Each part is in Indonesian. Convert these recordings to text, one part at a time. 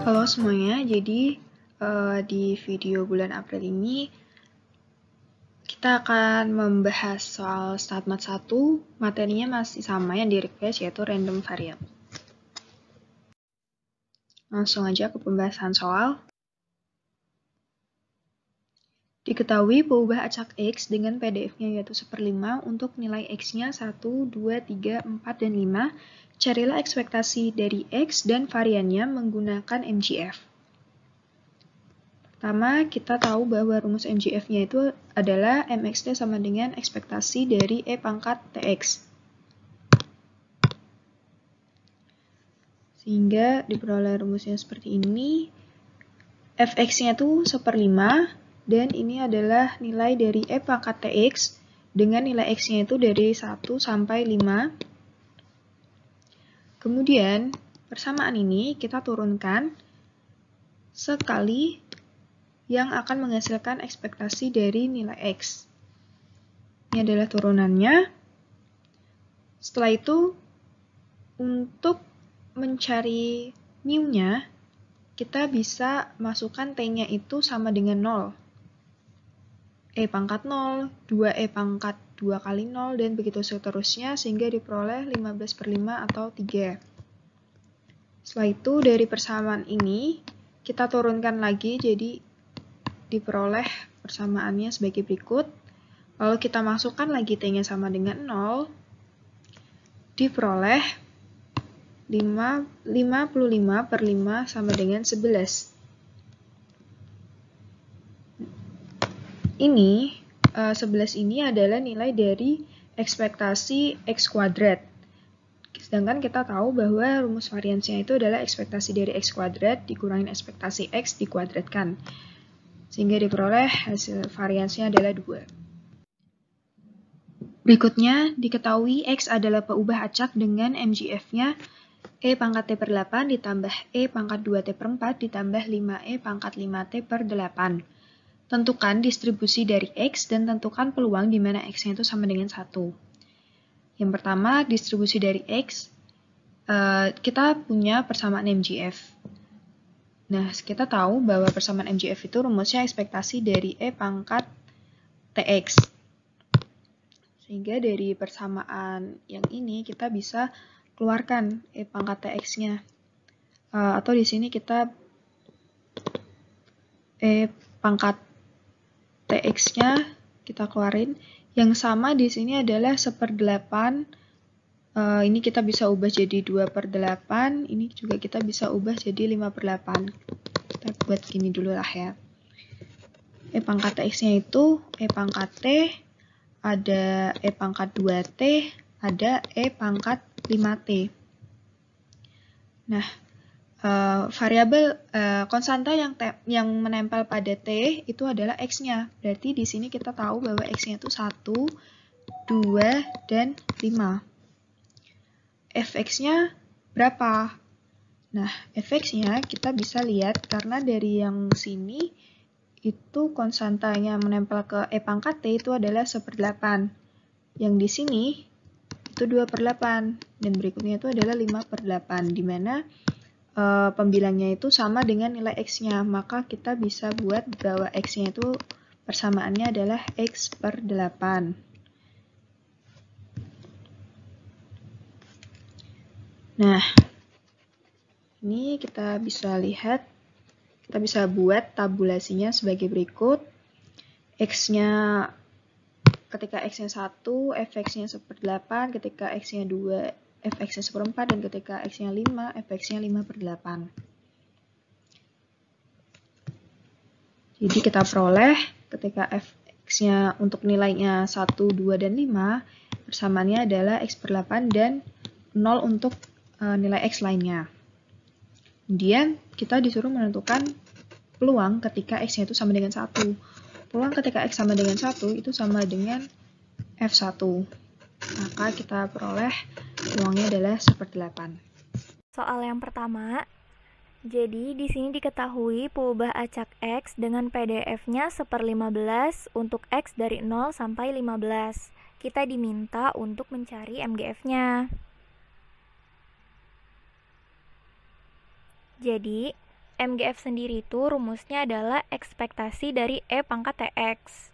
Halo semuanya, jadi di video bulan April ini kita akan membahas soal StatMat 1, materinya masih sama yang di-request yaitu random variable. Langsung aja ke pembahasan soal. Diketahui peubah acak X dengan PDF-nya yaitu 1/5 untuk nilai X-nya 1, 2, 3, 4, dan 5. Carilah ekspektasi dari X dan variannya menggunakan MGF. Pertama, kita tahu bahwa rumus MGF-nya itu adalah MXT sama dengan ekspektasi dari E pangkat TX. Sehingga diperoleh rumusnya seperti ini. Fx-nya itu 1/5, dan ini adalah nilai dari E pangkat TX dengan nilai X-nya itu dari 1 sampai 5. Kemudian, persamaan ini kita turunkan sekali yang akan menghasilkan ekspektasi dari nilai X. Ini adalah turunannya. Setelah itu, untuk mencari mu-nya, kita bisa masukkan T-nya itu sama dengan 0. E pangkat 0, 2E pangkat 2 kali 0, dan begitu seterusnya, sehingga diperoleh 15/5 atau 3. Setelah itu, dari persamaan ini, kita turunkan lagi, jadi diperoleh persamaannya sebagai berikut. Lalu kita masukkan lagi T-nya sama dengan 0, diperoleh 55/5 sama dengan 11. Ini, 11 ini adalah nilai dari ekspektasi X kuadrat. Sedangkan kita tahu bahwa rumus variansnya itu adalah ekspektasi dari X kuadrat dikurangin ekspektasi X dikuadratkan. Sehingga diperoleh hasil variansnya adalah 2. Berikutnya, diketahui X adalah peubah acak dengan MGF-nya E pangkat T per 8 ditambah E pangkat 2T per 4 ditambah 5E pangkat 5T per 8. Tentukan distribusi dari X dan tentukan peluang di mana X-nya itu sama dengan 1. Yang pertama, distribusi dari X, kita punya persamaan MGF. Nah, kita tahu bahwa persamaan MGF itu rumusnya ekspektasi dari E pangkat TX. Sehingga dari persamaan yang ini kita bisa keluarkan E pangkat TX-nya. Atau di sini kita E pangkat TX-nya kita keluarin. Yang sama di sini adalah 1/8. Ini kita bisa ubah jadi 2/8. Ini juga kita bisa ubah jadi 5/8. Kita buat gini dulu lah ya. E pangkat TX-nya itu E pangkat T, ada E pangkat 2T, ada E pangkat 5T. Nah, variabel konstanta yang menempel pada T itu adalah X-nya. Berarti di sini kita tahu bahwa X-nya itu 1, 2, dan 5. Fx-nya berapa? Nah, Fx-nya kita bisa lihat karena dari yang sini itu konstantanya menempel ke E pangkat T itu adalah 1/8. Yang di sini itu 2/8. Dan berikutnya itu adalah 5/8, di mana pembilangnya itu sama dengan nilai X-nya. Maka kita bisa buat bahwa X-nya itu persamaannya adalah X per 8. Nah, ini kita bisa lihat, kita bisa buat tabulasinya sebagai berikut. X-nya, ketika X-nya 1, Fx-nya 1/8, ketika X-nya 2, Fx-nya 1/4, dan ketika X-nya 5, Fx-nya 5/8. Jadi kita peroleh ketika Fx-nya untuk nilainya 1, 2, dan 5, persamaannya adalah X per 8 dan 0 untuk nilai X lainnya. Kemudian kita disuruh menentukan peluang ketika X-nya itu sama dengan 1. Peluang ketika X sama dengan 1 itu sama dengan F1. Maka kita peroleh peluangnya adalah 1/8. Soal yang pertama, jadi di sini diketahui peubah acak X dengan PDF-nya 1/15 untuk X dari 0 sampai 15. Kita diminta untuk mencari MGF-nya. Jadi, MGF sendiri itu rumusnya adalah ekspektasi dari E pangkat TX.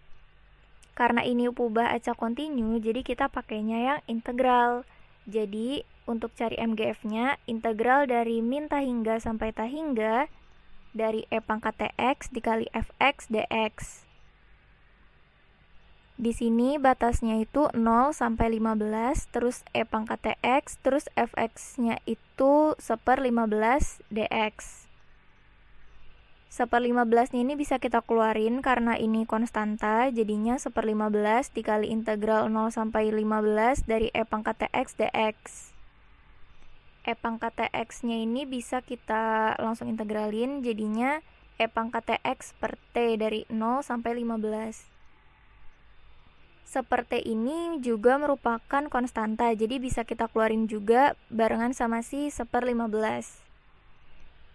Karena ini peubah acak kontinu, jadi kita pakainya yang integral. Jadi, untuk cari MGF-nya, integral dari min tahingga sampai tahingga dari E pangkat TX dikali Fx dx. Di sini batasnya itu 0 sampai 15, terus E pangkat TX, terus Fx-nya itu 1/15 dx. 1/15 ini bisa kita keluarin karena ini konstanta, jadinya 1/15 dikali integral 0 sampai 15 dari E pangkat TX dx. E pangkat TX-nya ini bisa kita langsung integralin, jadinya E pangkat TX per T dari 0 sampai 15. Seperti ini juga merupakan konstanta, jadi bisa kita keluarin juga barengan sama si 1/15.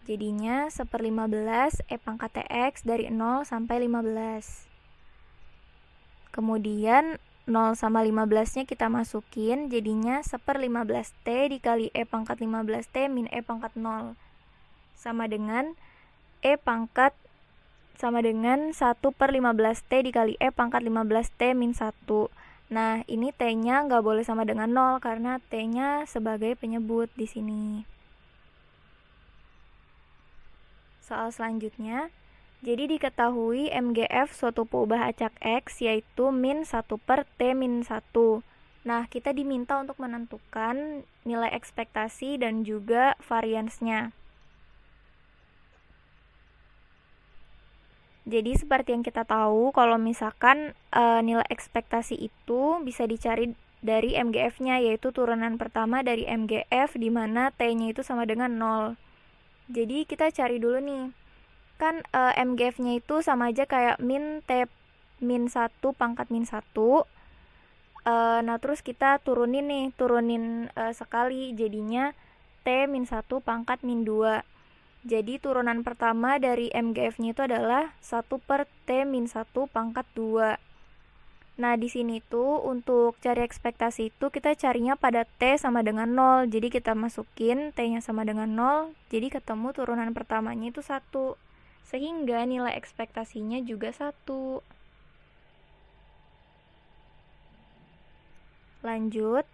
Jadinya 1/15 E pangkat TX dari 0 sampai 15. Kemudian 0 sama 15-nya kita masukin, jadinya 1/15T dikali E pangkat 15T min E pangkat 0. Sama dengan 1/15T dikali E pangkat 15T min 1. Nah, ini T-nya nggak boleh sama dengan 0 karena T-nya sebagai penyebut di sini. Soal selanjutnya, jadi diketahui MGF suatu peubah acak X yaitu min 1 per T min 1. Nah, kita diminta untuk menentukan nilai ekspektasi dan juga variansnya. Jadi seperti yang kita tahu, kalau misalkan nilai ekspektasi itu bisa dicari dari MGF-nya, yaitu turunan pertama dari MGF di mana T-nya itu sama dengan 0. Jadi kita cari dulu nih, kan MGF-nya itu sama aja kayak min T min 1 pangkat min 1. Nah terus kita turunin sekali, jadinya T min 1 pangkat min 2. Jadi turunan pertama dari MGF-nya itu adalah 1 per T min 1 pangkat 2. Nah, di sini tuh untuk cari ekspektasi itu kita carinya pada T sama dengan 0. Jadi kita masukin T-nya sama dengan 0, jadi ketemu turunan pertamanya itu 1. Sehingga nilai ekspektasinya juga 1. Lanjut.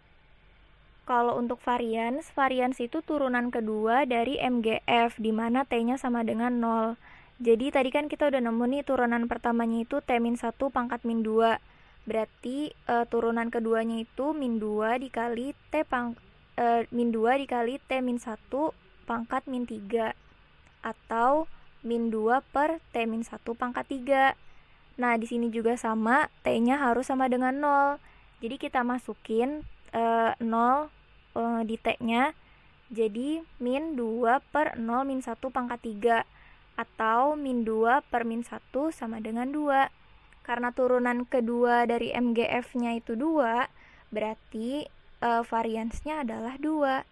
Kalau untuk varians itu turunan kedua dari MGF, di mana T-nya sama dengan 0. Jadi tadi kan kita udah nemu nih turunan pertamanya itu T min 1 pangkat min 2. Berarti turunan keduanya itu min 2 dikali T min 2 dikali T min 1 pangkat min 3. Atau min 2 per T min 1 pangkat 3. Nah, di sini juga sama, T-nya harus sama dengan 0. Jadi kita masukin 0 di T-nya, jadi min 2 per 0 min 1 pangkat 3, atau min 2 per min 1 sama dengan 2. Karena turunan kedua dari MGF-nya itu 2, berarti variansnya adalah 2.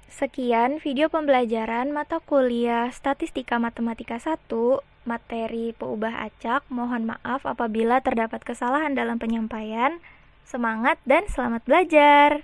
Sekian video pembelajaran mata kuliah Statistika Matematika 1, materi peubah acak. Mohon maaf apabila terdapat kesalahan dalam penyampaian. Semangat dan selamat belajar!